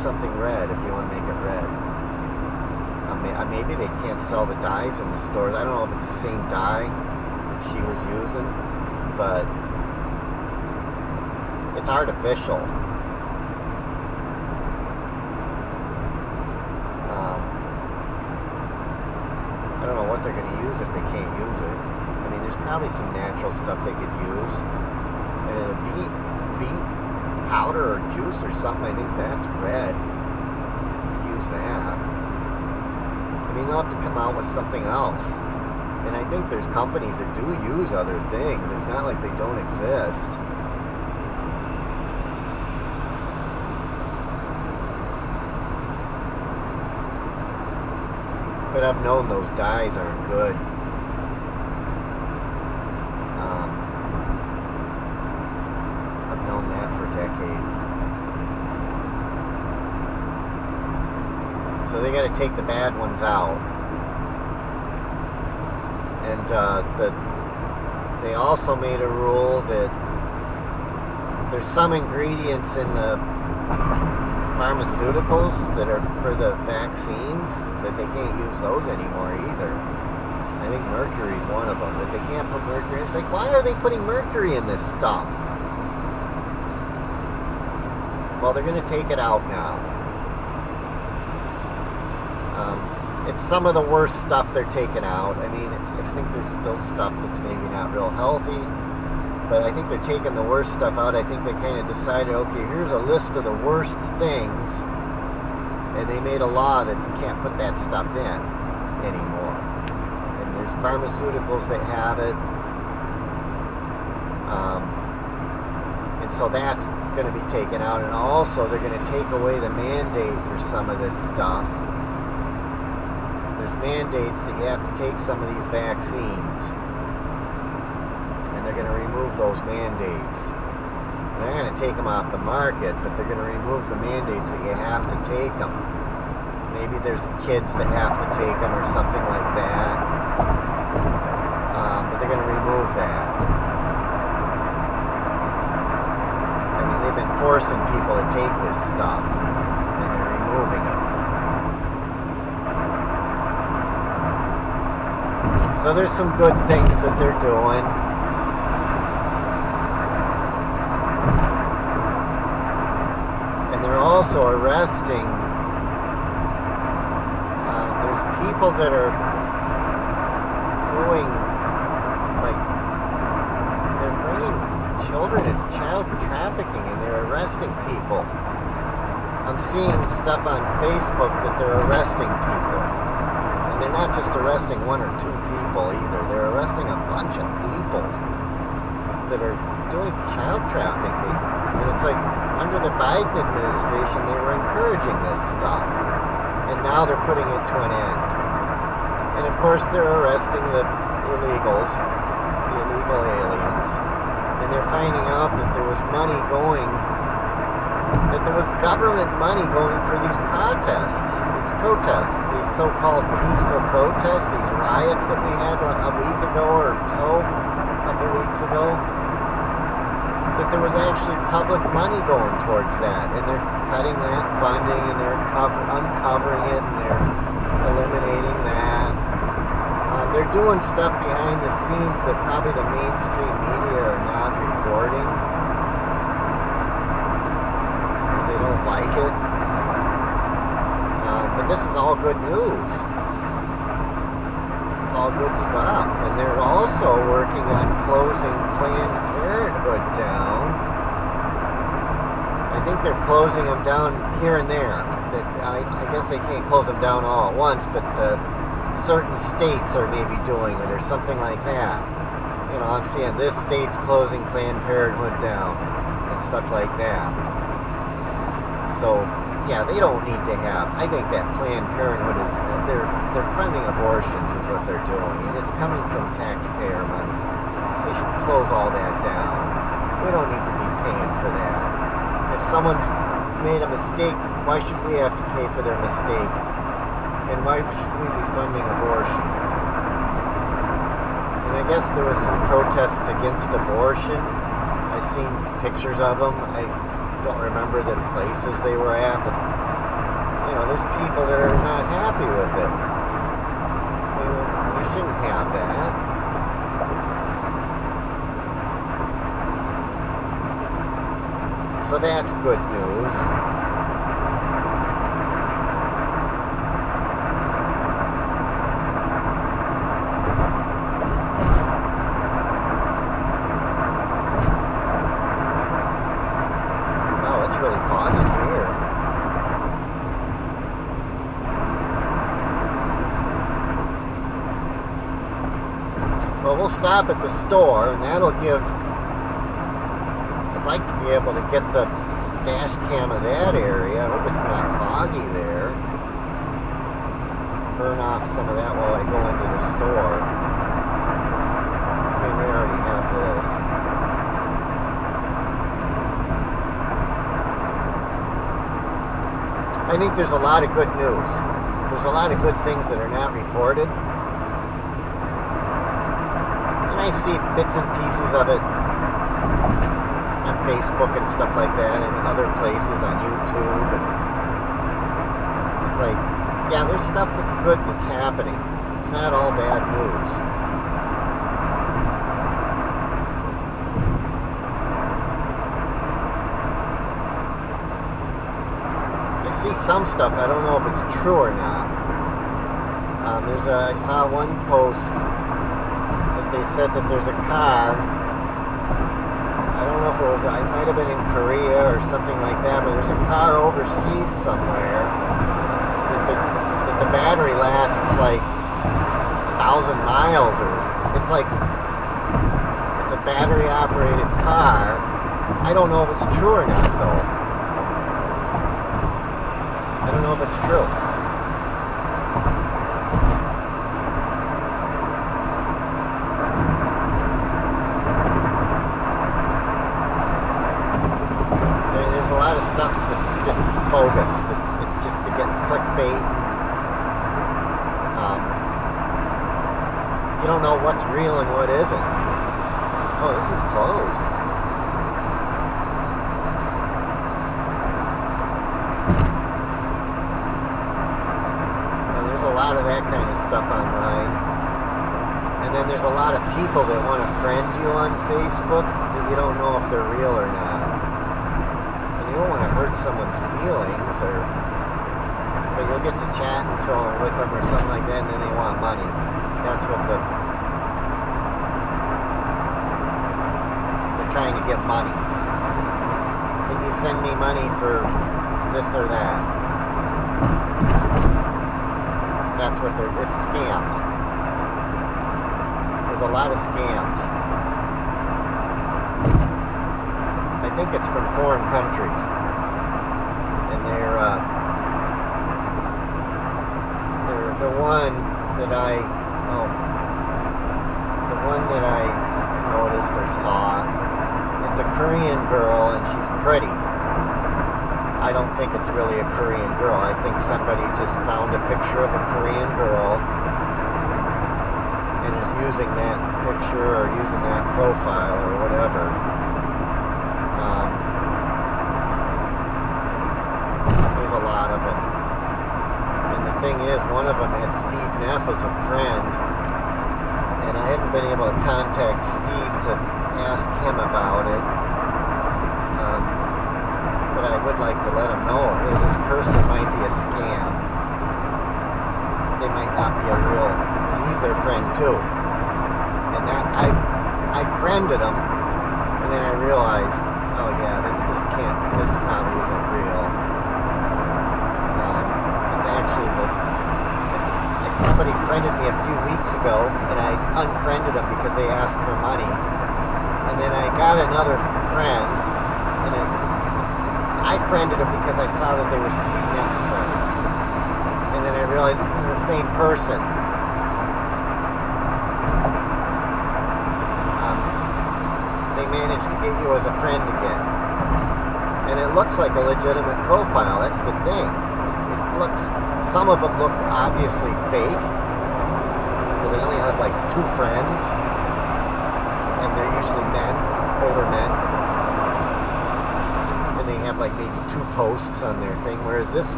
something red if you want to make it red. Maybe they can't sell the dyes in the stores. I don't know if it's the same dye that she was using, but it's artificial. I don't know what they're going to use if they can't use it. I mean, there's probably some natural stuff they could use. Beet powder or juice or something, I think that's red. Use that. I mean, they'll have to come out with something else. And I think there's companies that do use other things. It's not like they don't exist. But I've known those dyes aren't good. I've known that for decades. So they got to take the bad ones out. And they also made a rule that there's some ingredients in the pharmaceuticals that are for the vaccines that they can't use those anymore either. I think mercury's one of them, that they can't put mercury. It's like, why are they putting mercury in this stuff? Well, they're going to take it out now. It's some of the worst stuff they're taking out. I mean, I think there's still stuff that's maybe not real healthy, but I think they're taking the worst stuff out. I think they kind of decided, okay, here's a list of the worst things, and they made a law that you can't put that stuff in anymore. And there's pharmaceuticals that have it, and so that's going to be taken out. And also, they're going to take away the mandate for some of this stuff. There's mandates that you have to take some of these vaccines, and they're going to remove those mandates. And they're going to take them off the market, but they're going to remove the mandates that you have to take them. Maybe there's kids that have to take them or something like that, but they're going to remove that. I mean, they've been forcing people to take this stuff, and they're removing it. So there's some good things that they're doing. And they're also arresting, there's people that are doing, like, they're bringing children into child trafficking, and they're arresting people. I'm seeing stuff on Facebook that they're arresting people. And they're not just arresting one or two people either. They're arresting a bunch of people that are doing child trafficking. And it's like, under the Biden administration, they were encouraging this stuff. And now they're putting it to an end. And of course, they're arresting the illegals, the illegal aliens. And they're finding out that there was money going, that there was government money going for these protests, these so-called peaceful protests, these riots that we had a week ago or so, a couple weeks ago, that there was actually public money going towards that, and they're cutting that funding, and they're uncovering it, and they're eliminating that. They're doing stuff behind the scenes that probably the mainstream media are not reporting, they don't like it. But this is all good news. It's all good stuff. And they're also working on closing Planned Parenthood down. I think they're closing them down here and there. I guess they can't close them down all at once, but certain states are maybe doing it or something like that. You know, I'm seeing this state's closing Planned Parenthood down and stuff like that. So, yeah, they don't need to have, I think that Planned Parenthood is, they're funding abortions is what they're doing, and it's coming from taxpayer money. They should close all that down. We don't need to be paying for that. If someone's made a mistake, why should we have to pay for their mistake? And why should we be funding abortion? And I guess there was some protests against abortion. I've seen pictures of them. I don't remember the places they were at, but So that's good news. Oh, it's really foggy here. Well, we'll stop at the store, and that'll give... I'd like to be able to get the dash cam of that area. I hope it's not foggy there. Burn off some of that while I go into the store. I mean, we already have this. I think there's a lot of good news. There's a lot of good things that are not reported. And I see bits and pieces of it on Facebook and stuff like that, and other places on YouTube. And it's like, yeah, there's stuff that's good that's happening. It's not all bad news. I see some stuff, I don't know if it's true or not. I saw one post that they said that there's a car. I don't know if it might have been in Korea or something like that, but there's a car overseas somewhere that the battery lasts like 1,000 miles, or it's a battery operated car. I don't know if it's true or not though. I don't know if it's true. There's a lot of stuff that's just bogus. It's just to get clickbait. You don't know what's real and what isn't. Oh, this is closed. There's a lot of that kind of stuff online. And then there's a lot of people that want to friend you on Facebook that you don't know if they're real or not. And you don't want to hurt someone's feelings, but you'll get to chatting with them or something like that, and then they want money. That's what they're trying to get money. Can you send me money for this or that? That's what it's scams. There's a lot of scams. I think it's from foreign countries. And they're the one that I noticed or saw. It's a Korean girl and she's pretty. I don't think it's really a Korean girl. I think somebody just found a picture of a Korean girl and is using that picture or using that profile or whatever. There's a lot of them. And the thing is, one of them had Steve Neff as a friend, and I haven't been able to contact Steve to ask him about it. But I would like to let him know, hey, this person might be a scam. They might not be a real, because he's their friend too. And that I friended him, and then I realized, oh yeah, this probably isn't real. It's actually somebody friended me a few weeks ago, and I unfriended them because they asked for money. And then I got another friend, and I friended them because I saw that they were Steve Neff's friend. And then I realized this is the same person. They managed to get you as a friend again. And it looks like a legitimate profile, that's the thing. Some of them look obviously fake, because they only have like 2 friends, and they're usually men, older men, and they have like maybe 2 posts on their thing, whereas this one